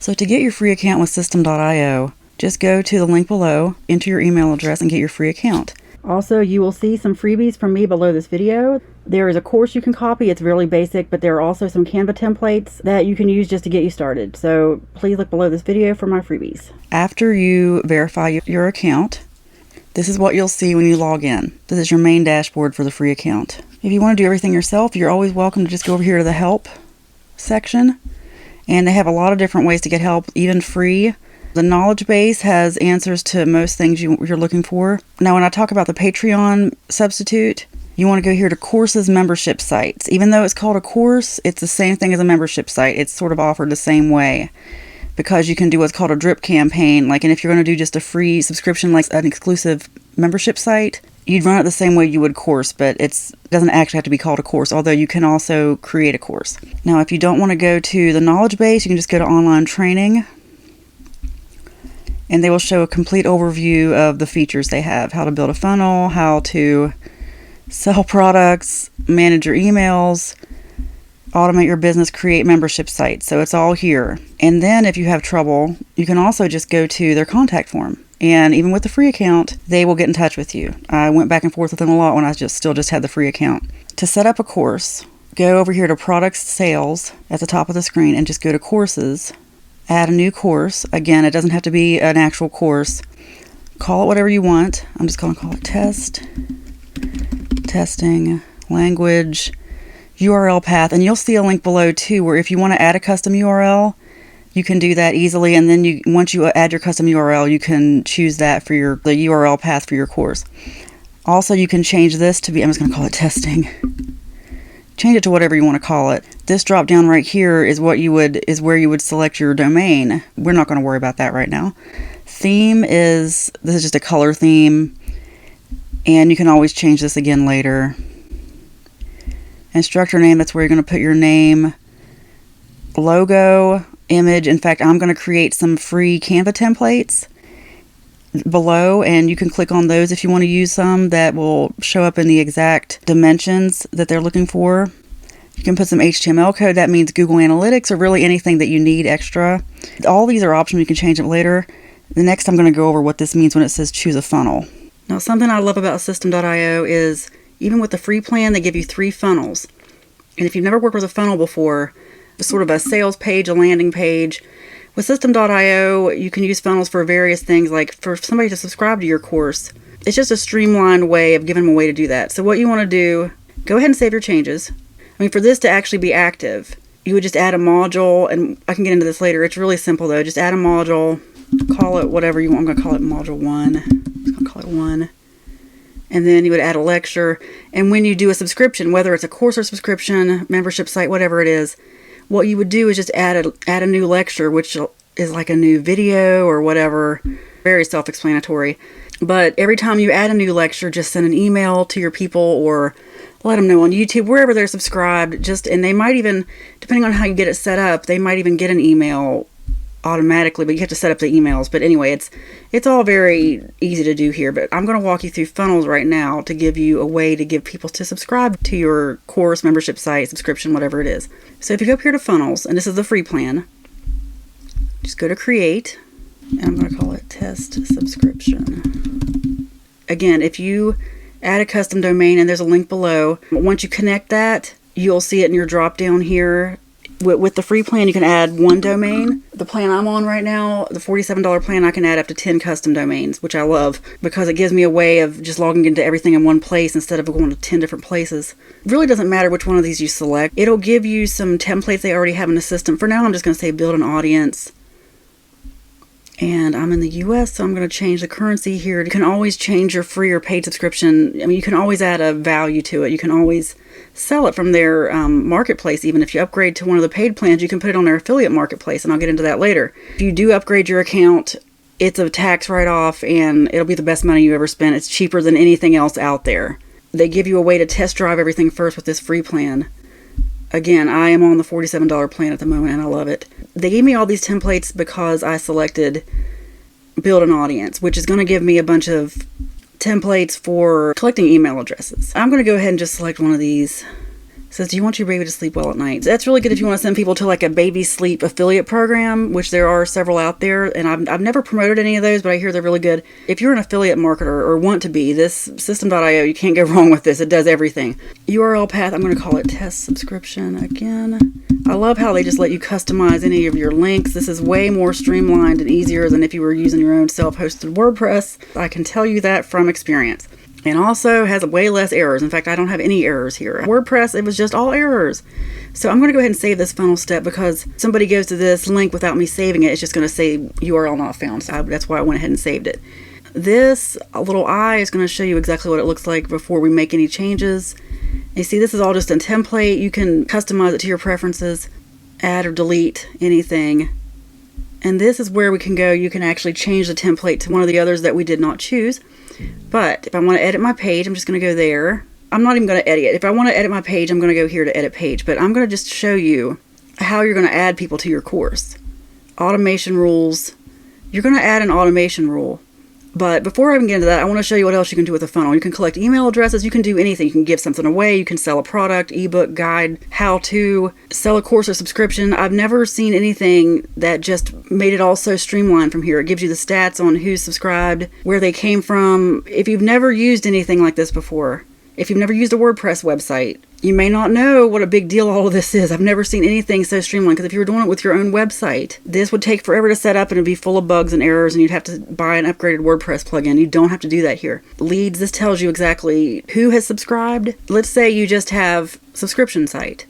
So to get your free account with System.io, just go to the link below, enter your email address, and get your free account. Also, you will see some freebies from me below this video. There is a course you can copy. It's really basic, but there are also some Canva templates that you can use just to get you started. So please look below this video for my freebies. After you verify your account, this is what you'll see when you log in. This is your main dashboard for the free account. If you want to do everything yourself, you're always welcome to just go over here to the help section. And they have a lot of different ways to get help, even free. The knowledge base has answers to most things you're looking for. Now, when I talk about the Patreon substitute, you want to go here to courses membership sites. Even though it's called a course, it's the same thing as a membership site. It's sort of offered the same way because you can do what's called a drip campaign. And if you're going to do just a free subscription, like an exclusive membership site, you'd run it the same way you would course, but it doesn't actually have to be called a course, although you can also create a course. Now, if you don't want to go to the knowledge base, you can just go to online training. And they will show a complete overview of the features they have, how to build a funnel, how to sell products, manage your emails, automate your business, create membership sites. So it's all here. And then if you have trouble, you can also just go to their contact form. And even with the free account, they will get in touch with you. I went back and forth with them a lot when I still just had the free account. To set up a course, go over here to products sales at the top of the screen and just go to courses. Add a new course. Again, it doesn't have to be an actual course. Call it whatever you want. I'm just going to call it testing, language, URL path. And you'll see a link below too, where if you want to add a custom URL, you can do that easily. And then once you add your custom URL, you can choose that for the URL path for your course. Also, you can change this to be, I'm just going to call it testing. Change it to whatever you want to call it. This drop down right here is where you would select your domain. We're not going to worry about that right now. Theme this is just a color theme, and you can always change this again later. Instructor name, that's where you're going to put your name. Logo, image. In fact, I'm going to create some free Canva templates below, and you can click on those if you want to use some that will show up in the exact dimensions that they're looking for. You can put some HTML code. That means Google Analytics or really anything that you need extra. All these are optional. You can change them later. The next I'm going to go over what this means when it says choose a funnel. Now, something I love about System.io is even with the free plan, they give you 3 funnels. And if you've never worked with a funnel before, it's sort of a sales page, a landing page. With System.io, you can use funnels for various things, like for somebody to subscribe to your course. It's just a streamlined way of giving them a way to do that. So what you want to do, go ahead and save your changes. For this to actually be active, you would just add a module, and I can get into this later. It's really simple though. Just add a module, call it whatever you want. I'm going to call it module 1. I'm just going to call it 1. And then you would add a lecture. And when you do a subscription, whether it's a course or subscription, membership site, whatever it is, what you would do is just add a new lecture, which is like a new video or whatever. Very self-explanatory. But every time you add a new lecture, just send an email to your people or let them know on YouTube, wherever they're subscribed. And they might even, depending on how you get it set up, they might even get an email automatically, but you have to set up the emails. But anyway, it's all very easy to do here. But I'm going to walk you through funnels right now to give you a way to get people to subscribe to your course, membership site, subscription, whatever it is. So if you go up here to funnels, and this is the free plan, just go to create, and I'm going to call it test subscription. Again, if you add a custom domain, and there's a link below, once you connect that, you'll see it in your drop down here. With the free plan, you can add 1 domain. The plan I'm on right now, the $47 plan, I can add up to 10 custom domains, which I love because it gives me a way of just logging into everything in one place instead of going to 10 different places. It really doesn't matter which one of these you select. It'll give you some templates they already have in the system. For now, I'm just going to say build an audience. And I'm in the US, so I'm going to change the currency here. You can always change your free or paid subscription. You can always add a value to it. You can always sell it from their marketplace. Even if you upgrade to one of the paid plans, you can put it on their affiliate marketplace, and I'll get into that later. If you do upgrade your account, it's a tax write-off, and it'll be the best money you ever spent. It's cheaper than anything else out there. They give you a way to test drive everything first with this free plan. Again, I am on the $47 plan at the moment, and I love it. They gave me all these templates because I selected build an audience, which is going to give me a bunch of templates for collecting email addresses. I'm going to go ahead and just select one of these. says, do you want your baby to sleep well at night? So that's really good if you want to send people to like a baby sleep affiliate program, which there are several out there. And I've never promoted any of those, but I hear they're really good. If you're an affiliate marketer or want to be, this System.io, you can't go wrong with this. It does everything. URL path, I'm going to call it test subscription again. I love how they just let you customize any of your links. This is way more streamlined and easier than if you were using your own self-hosted WordPress. I can tell you that from experience. And also has way less errors. In fact, I don't have any errors here. WordPress, it was just all errors. So I'm going to go ahead and save this funnel step because somebody goes to this link without me saving it. It's just going to say URL not found. So that's why I went ahead and saved it. This little eye is going to show you exactly what it looks like before we make any changes. You see, this is all just a template. You can customize it to your preferences, add or delete anything. And this is where we can go. You can actually change the template to one of the others that we did not choose. But if I want to edit my page, I'm just going to go there. I'm not even going to edit it. If I want to edit my page, I'm going to go here to edit page. But I'm going to just show you how you're going to add people to your course. Automation rules. You're going to add an automation rule. But before I even get into that, I want to show you what else you can do with a funnel. You can collect email addresses. You can do anything. You can give something away. You can sell a product, ebook, guide, how to, sell a course or subscription. I've never seen anything that just made it all so streamlined from here. It gives you the stats on who's subscribed, where they came from. If you've never used anything like this before, if you've never used a WordPress website, you may not know what a big deal all of this is. I've never seen anything so streamlined, because if you were doing it with your own website, this would take forever to set up and it'd be full of bugs and errors and you'd have to buy an upgraded WordPress plugin. You don't have to do that here. Leads, this tells you exactly who has subscribed. Let's say you just have a subscription site.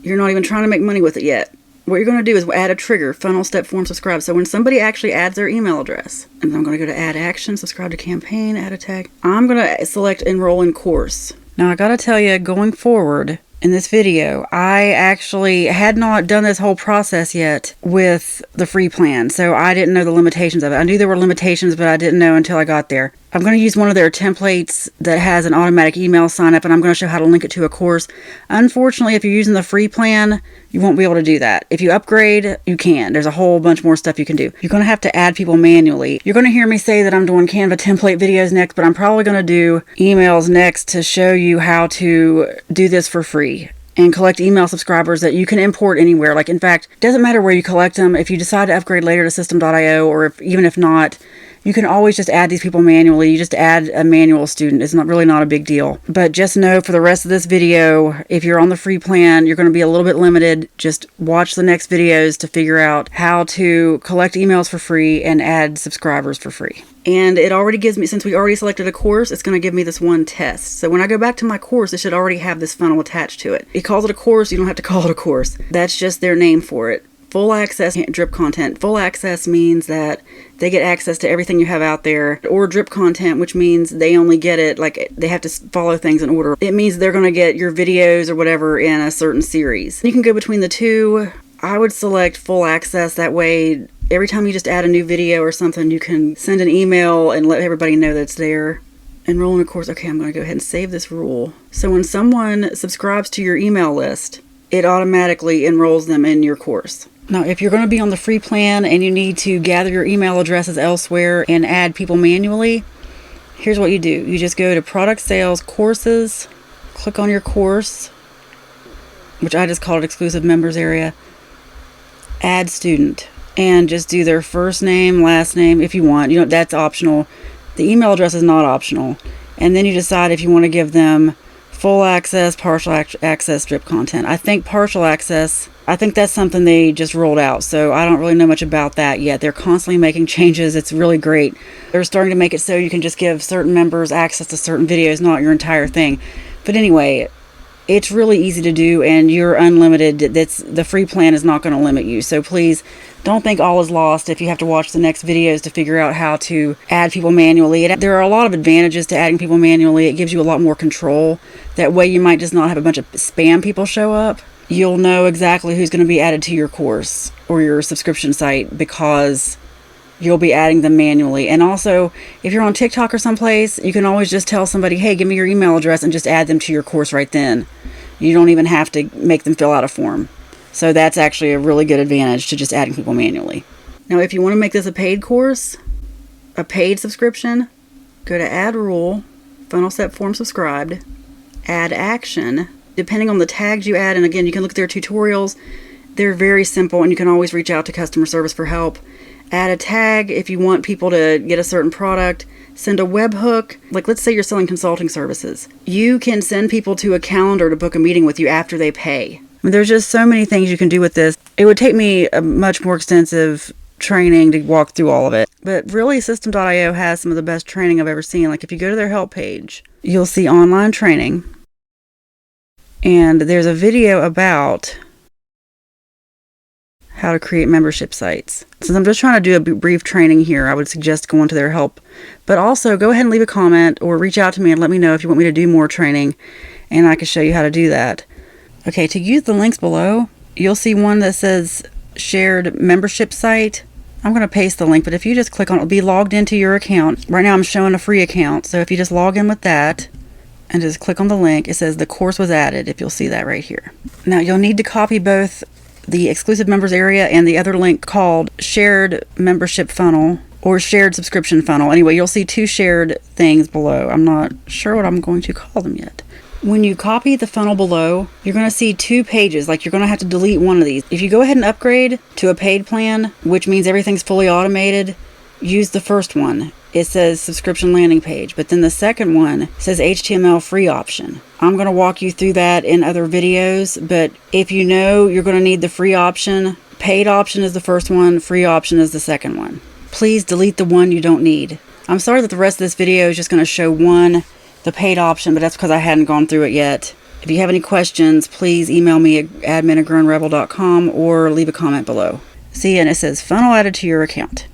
You're not even trying to make money with it yet. What you're going to do is add a trigger, funnel, step, form, subscribe. So when somebody actually adds their email address, and I'm going to go to add action, subscribe to campaign, add a tag, I'm going to select enroll in course. Now I got to tell you, going forward in this video, I actually had not done this whole process yet with the free plan. So I didn't know the limitations of it. I knew there were limitations, but I didn't know until I got there. I'm going to use one of their templates that has an automatic email sign up, and I'm going to show how to link it to a course. Unfortunately, if you're using the free plan, you won't be able to do that. If you upgrade, you can. There's a whole bunch more stuff you can do. You're going to have to add people manually. You're going to hear me say that I'm doing Canva template videos next, but I'm probably going to do emails next to show you how to do this for free and collect email subscribers that you can import anywhere. Like, in fact, it doesn't matter where you collect them. If you decide to upgrade later to System.io, or even if not, you can always just add these people manually. You just add a manual student. It's really not a big deal. But just know for the rest of this video, if you're on the free plan, you're going to be a little bit limited. Just watch the next videos to figure out how to collect emails for free and add subscribers for free. And it already gives me, since we already selected a course, it's going to give me this one test. So when I go back to my course, it should already have this funnel attached to it. It calls it a course. You don't have to call it a course. That's just their name for it. Full access drip content. Full access means that they get access to everything you have out there. Or drip content, which means they only get it, like they have to follow things in order. It means they're going to get your videos or whatever in a certain series. You can go between the two. I would select full access. That way, every time you just add a new video or something, you can send an email and let everybody know that it's there. Enroll in a course. Okay, I'm going to go ahead and save this rule. So when someone subscribes to your email list, it automatically enrolls them in your course. Now, if you're going to be on the free plan and you need to gather your email addresses elsewhere and add people manually, here's what you do. You just go to product sales, courses, click on your course, which I just called exclusive members area, add student, and just do their first name, last name if you want. That's optional. The email address is not optional. And then you decide if you want to give them full access, partial access, drip content. I think partial access, I think that's something they just rolled out, so I don't really know much about that yet. They're constantly making changes. It's really great. They're starting to make it so you can just give certain members access to certain videos, not your entire thing. But anyway, it's really easy to do, and you're unlimited. The free plan is not going to limit you. So please don't think all is lost if you have to watch the next videos to figure out how to add people manually. There are a lot of advantages to adding people manually. It gives you a lot more control. That way you might just not have a bunch of spam people show up. You'll know exactly who's going to be added to your course or your subscription site because you'll be adding them manually. And also, if you're on TikTok or someplace, you can always just tell somebody, hey, give me your email address, and just add them to your course right then. You don't even have to make them fill out a form. So that's actually a really good advantage to just adding people manually. Now, if you want to make this a paid course, a paid subscription, go to add rule, funnel, step, form, subscribed, add action, depending on the tags you add, and again, you can look at their tutorials. They're very simple, and you can always reach out to customer service for help. Add a tag if you want people to get a certain product. Send a webhook. Like, let's say you're selling consulting services. You can send people to a calendar to book a meeting with you after they pay. I mean, there's just so many things you can do with this. It would take me a much more extensive training to walk through all of it. But really, System.io has some of the best training I've ever seen. Like, if you go to their help page, you'll see online training. And there's a video about how to create membership sites. Since I'm just trying to do a brief training here, I would suggest going to their help. But also, go ahead and leave a comment or reach out to me and let me know if you want me to do more training, and I can show you how to do that. Okay, to use the links below, you'll see one that says shared membership site. I'm going to paste the link, but if you just click on it, it'll be logged into your account. Right now I'm showing a free account, so if you just log in with that and just click on the link, it says the course was added, if you'll see that right here. Now you'll need to copy both the exclusive members area and the other link called shared membership funnel or shared subscription funnel. Anyway, you'll see two shared things below. I'm not sure what I'm going to call them yet. When you copy the funnel below, you're going to see two pages. Like, you're going to have to delete one of these. If you go ahead and upgrade to a paid plan, which means everything's fully automated, use the first one. It says subscription landing page, but then the second one says HTML free option. I'm going to walk you through that in other videos, but if you know you're going to need the free option, paid option is the first one, free option is the second one. Please delete the one you don't need. I'm sorry that the rest of this video is just going to show the paid option, but that's because I hadn't gone through it yet. If you have any questions, please email me at admin@grownrebel.com or leave a comment below. See, and it says funnel added to your account.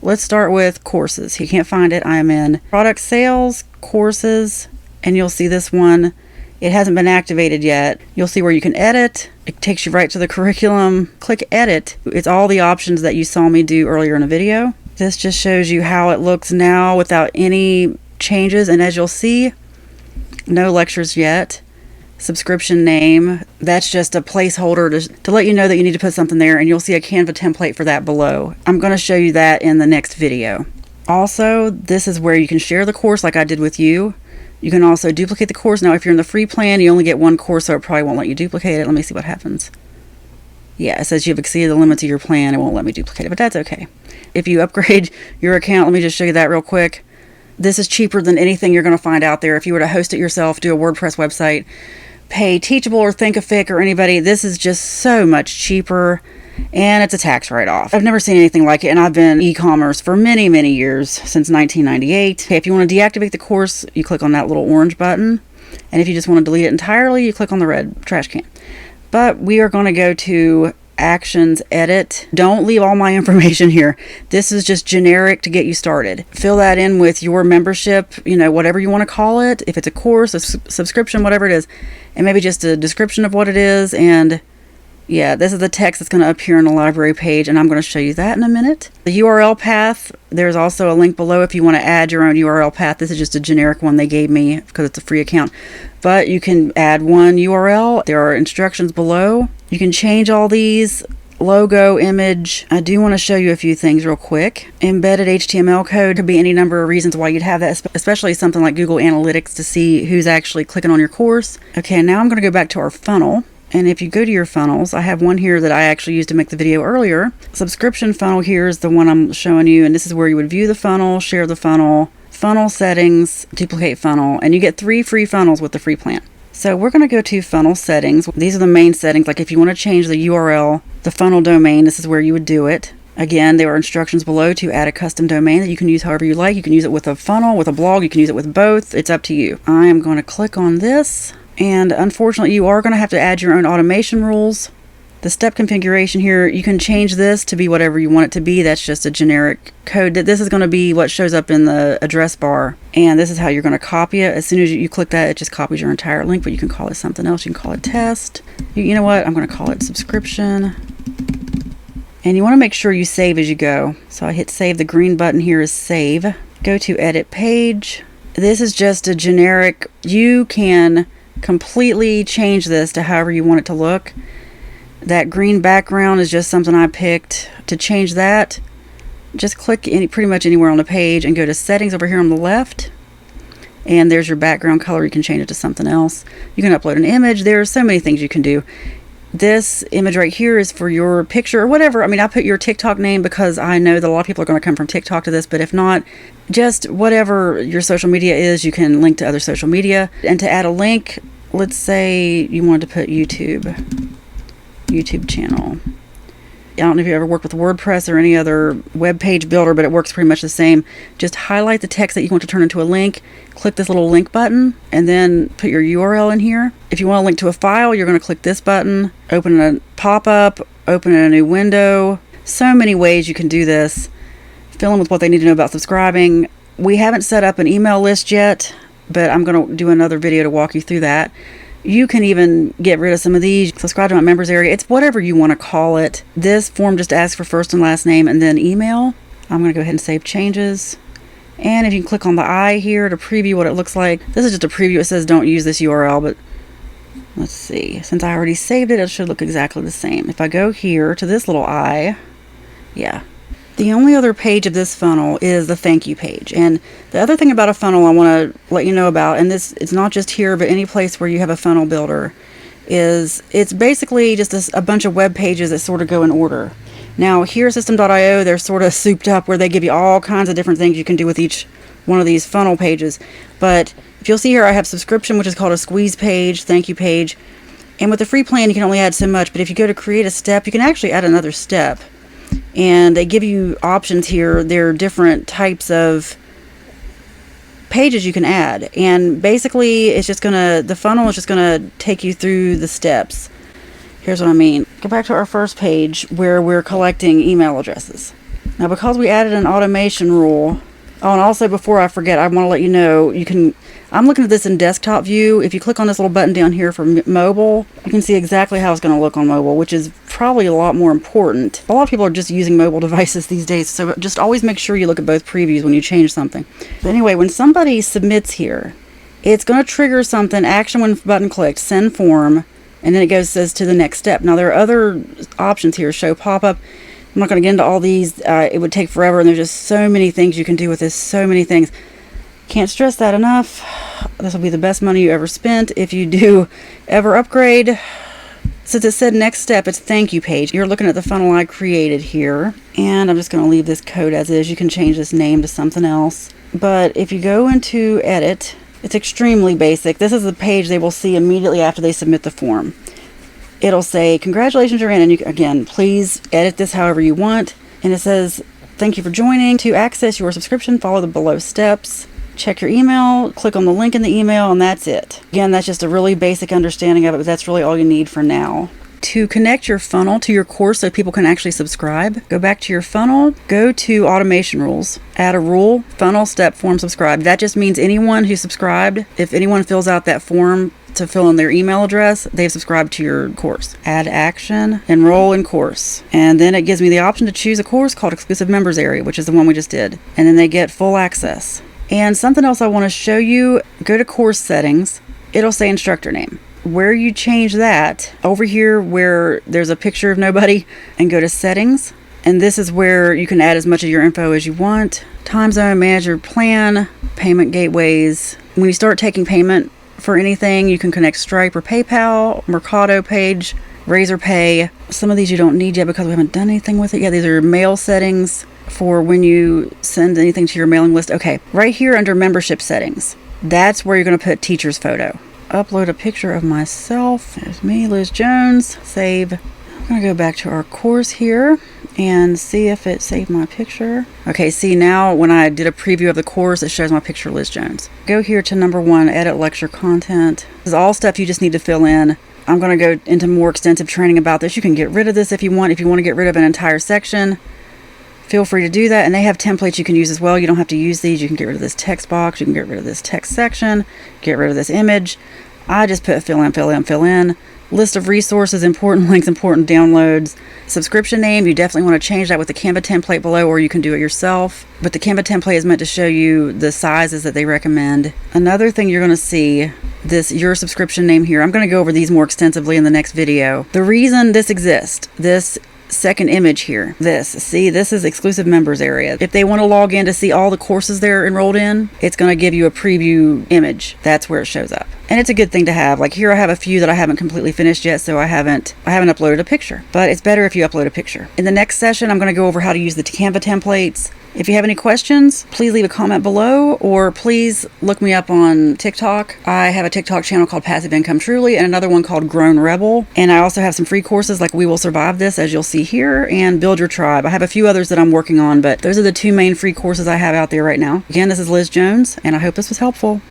Let's start with courses. You can't find it. I am in product sales, courses, and you'll see this one. It hasn't been activated yet. You'll see where you can edit. It takes you right to the curriculum. Click edit. It's all the options that you saw me do earlier in the video. This just shows you how it looks now without any changes, and as you'll see, no lectures yet. Subscription name, that's just a placeholder to let you know that you need to put something there, and you'll see a Canva template for that below. I'm going to show you that in the next video. Also, this is where you can share the course like I did with you. You can also duplicate the course. Now, if you're in the free plan, you only get one course, so it probably won't let you duplicate it. Let me see what happens. Yeah, it says you've exceeded the limits of your plan. It won't let me duplicate it, but that's okay. If you upgrade your account, let me just show you that real quick. This is cheaper than anything you're going to find out there. If you were to host it yourself, do a WordPress website, pay Teachable or Thinkific or anybody, this is just so much cheaper, and it's a tax write-off. I've never seen anything like it, and I've been e-commerce for many, many years, since 1998. Okay, if you want to deactivate the course, you click on that little orange button, and if you just want to delete it entirely, you click on the red trash can. But we are going to go to Actions, Edit. Don't leave all my information here. This is just generic to get you started. Fill that in with your membership, whatever you want to call it. If it's a course, a subscription, whatever it is, and maybe just a description of what it is. And yeah, this is the text that's going to appear on the library page, and I'm going to show you that in a minute. The URL path, there's also a link below if you want to add your own URL path. This is just a generic one they gave me because it's a free account. But you can add one URL. There are instructions below. You can change all these. Logo, image. I do want to show you a few things real quick. Embedded HTML code could be any number of reasons why you'd have that, especially something like Google Analytics to see who's actually clicking on your course. Okay, now I'm going to go back to our funnel. And if you go to your funnels, I have one here that I actually used to make the video earlier. Subscription funnel here is the one I'm showing you, and this is where you would view the funnel, share the funnel, funnel settings, duplicate funnel, and you get 3 free funnels with the free plan. So we're going to go to funnel settings. These are the main settings. Like if you want to change the URL, the funnel domain, this is where you would do it. Again, there are instructions below to add a custom domain that you can use however you like. You can use it with a funnel, with a blog, you can use it with both. It's up to you. I am going to click on this. And unfortunately, you are going to have to add your own automation rules. The step configuration here, you can change this to be whatever you want it to be. That's just a generic code. This is going to be what shows up in the address bar. And this is how you're going to copy it. As soon as you click that, it just copies your entire link, but you can call it something else. You can call it test. You know what? I'm going to call it subscription. And you want to make sure you save as you go. So I hit save. The green button here is save. Go to edit page. This is just a generic. You can completely change this to however you want it to look. That green background is just something I picked. To change that, just click pretty much anywhere on the page and go to settings over here on the left, And there's your background color. You can change it to something else. You can upload an image. There are so many things you can do. This image right here is for your picture or whatever. I mean, I put your TikTok name because I know that a lot of people are going to come from TikTok to this, but if not, just whatever your social media is, you can link to other social media. And to add a link, let's say you wanted to put YouTube channel. I don't know if you ever worked with WordPress or any other web page builder, but it works pretty much the same. Just highlight the text that you want to turn into a link, click this little link button, and then put your URL in here. If you want to link to a file, you're going to click this button, open a pop-up, open a new window. So many ways you can do this. Fill in with what they need to know about subscribing. We haven't set up an email list yet, but I'm going to do another video to walk you through that. You can even get rid of some of these. Subscribe to my members area. It's whatever you want to call it. This form just asks for first and last name and then email. I'm going to go ahead and save changes. And if you can click on the eye here to preview what it looks like. This is just a preview. It says don't use this URL, but let's see. Since I already saved it, it should look exactly the same. If I go here to this little eye, yeah. The only other page of this funnel is the thank you page. And the other thing about a funnel I want to let you know about, and this it's not just here, but any place where you have a funnel builder, is it's basically just a bunch of web pages that sort of go in order. Now here system.io, they're sort of souped up where they give you all kinds of different things you can do with each one of these funnel pages. But if you'll see here, I have subscription, which is called a squeeze page, thank you page. And with the free plan, you can only add so much. But if you go to create a step, you can actually add another step. And they give you options here. There are different types of pages you can add. And basically, the funnel is just going to take you through the steps. Here's what I mean. Go back to our first page where we're collecting email addresses. Now, because we added an automation rule, oh, and also before I forget, I want to let you know, I'm looking at this in desktop view. If you click on this little button down here for mobile, you can see exactly how it's going to look on mobile, which is probably a lot more important. A lot of people are just using mobile devices these days, so just always make sure you look at both previews when you change something. But anyway, when somebody submits here, it's going to trigger something, action when button clicked, send form, and then it says to the next step. Now, there are other options here, show pop-up. I'm not going to get into all these. It would take forever, and there's just so many things you can do with this, so many things. Can't stress that enough. This will be the best money you ever spent if you do ever upgrade. Since it said next step, it's thank you page. You're looking at the funnel I created here. And I'm just going to leave this code as is. You can change this name to something else. But if you go into edit, it's extremely basic. This is the page they will see immediately after they submit the form. It'll say, congratulations, you're in. And again, please edit this however you want. And it says, thank you for joining. To access your subscription, follow the below steps. Check your email, click on the link in the email, and that's it. Again, that's just a really basic understanding of it, but that's really all you need for now. To connect your funnel to your course so people can actually subscribe, go back to your funnel, go to automation rules, add a rule, funnel, step, form, subscribe. That just means anyone who subscribed, if anyone fills out that form to fill in their email address, they've subscribed to your course. Add action, enroll in course. And then it gives me the option to choose a course called exclusive members area, which is the one we just did. And then they get full access. And something else I want to show you, go to course settings. It'll say instructor name. Where you change that, over here where there's a picture of nobody, and go to settings. And this is where you can add as much of your info as you want. Time zone, manager plan, payment gateways. When you start taking payment for anything, you can connect Stripe or PayPal, Mercado Page, Razor Pay. Some of these you don't need yet because we haven't done anything with it yet. These are mail settings for when you send anything to your mailing list. Okay, right here under membership settings, that's where you're going to put teacher's photo. Upload a picture of myself. There's me, Liz Jones. Save. I'm going to go back to our course here and see if it saved my picture. Okay, see now when I did a preview of the course, it shows my picture, Liz Jones. Go here to number 1, edit lecture content. This is all stuff you just need to fill in. I'm going to go into more extensive training about this. You can get rid of this if you want. If you want to get rid of an entire section, feel free to do that. And they have templates you can use as well. You don't have to use these. You can get rid of this text box. You can get rid of this text section. Get rid of this image. I just put fill in, fill in, fill in. List of resources, important links, important downloads. Subscription name, you definitely want to change that with the Canva template below, or you can do it yourself. But the Canva template is meant to show you the sizes that they recommend. Another thing you're going to see, your subscription name here. I'm going to go over these more extensively in the next video. The reason this exists, this second image here. This is exclusive members area. If they want to log in to see all the courses they're enrolled in, it's going to give you a preview image. That's where it shows up. And it's a good thing to have. Like here I have a few that I haven't completely finished yet, so I haven't uploaded a picture. But it's better if you upload a picture. In the next session, I'm going to go over how to use the Canva templates. If you have any questions, please leave a comment below, or please look me up on TikTok. I have a TikTok channel called Passive Income Truly and another one called Grown Rebel. And I also have some free courses like We Will Survive This, as you'll see here, and Build Your Tribe. I have a few others that I'm working on, but those are the two main free courses I have out there right now. Again, this is Liz Jones, and I hope this was helpful.